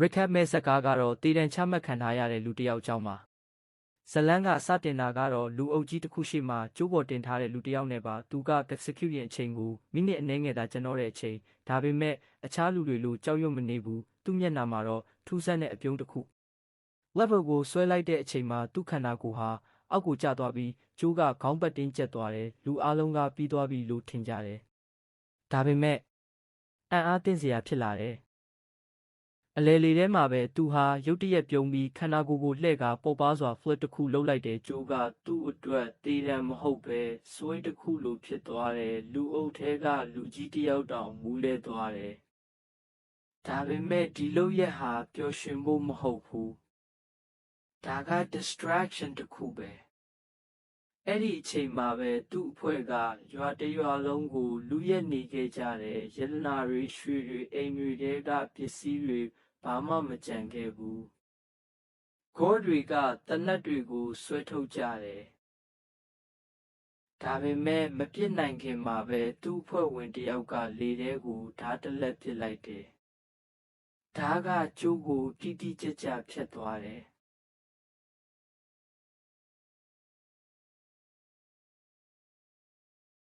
Recap မဲ့ဇက်ကားကတော့တည်တံချမှတ်ခံထားရတဲ့လူတစ်ယောက်အကြောင်းပါဇလန်းကစတင်တာကတော့လူအုပ်ကြီးတစ်ခုရှိမှကျိုးပေါ်တင်ထားတဲ့လူတစ်ယောက်နဲ့ပါသူက execute ရင်အချိန်ကိုမိနစ်အနည်းငယ်သာကျွန်တော်တဲ့အချိန်ဒါပေမဲ့အခြားလူတွေလိုကြောက်ရွံ့မနေဘူးသူ့မျက်နှာမှာတော့ထူးဆန်းတဲ့အပြုံးတစ်ခု level ကိုဆွဲလိုက်တဲ့အချိန်မှာသူ့ခန္ဓာကိုယ်ဟာအောက်ကိုကျသွားပြီးကျိုးကခေါင်းပတ်တင်းကျပ်သွားတယ်လူအလုံးကပြီးသွားပြီလို့ထင်ကြတယ်ဒါပေမဲ့အံ့အားသင့်စရာဖြစ်လာတယ်အလဲလေထဲမှာပဲသူဟာရုတ်တရက်ပြုံးပြီးခန္ဓာကိုယ်ကိုလှည့်ကာပေါ်ပါစွာ flip တစ်ခုလှုပ်လိုက်တဲ့ကျိုးကသူ့အတွက်တည်တံမဟုတ်ပဲဆွဲတစ်ခုလိုဖြစ်သွားတယ်လူအုပ်ထဲကလူကြီးတစ်ယောက်တောင်မူးလဲသွားတယ်ဒါပေမဲ့ဒီလုပ်ရက်ဟာပျော်ရွှင်ဖို့မဟုတ်ဘူးဒါက distraction တစ်ခုပဲအဲ့ဒီအချိန်မှာပဲသူ့အဖွဲ့ကရွာတရွာလုံးကိုလူရက်နေခဲ့ကြတယ်ရတနာတွေရွှေတွေအိမ်တွေကပစ္စည်းတွေဘာမှမကြံခဲ့ဘူးဂေါ်တွေကတနတ်တွေကိုဆွဲထုတ်ကြတယ်ဒါပေမဲ့မပြစ်နိုင်ခင်မှာပဲသူ့အဖွဲ့ဝင်တယောက်ကလေထဲကိုဓာတ်တလက်ပစ်လိုက်တယ်ဓာတ်ကကျိုးကိုတိတိကျကျဖြတ်သွားတယ်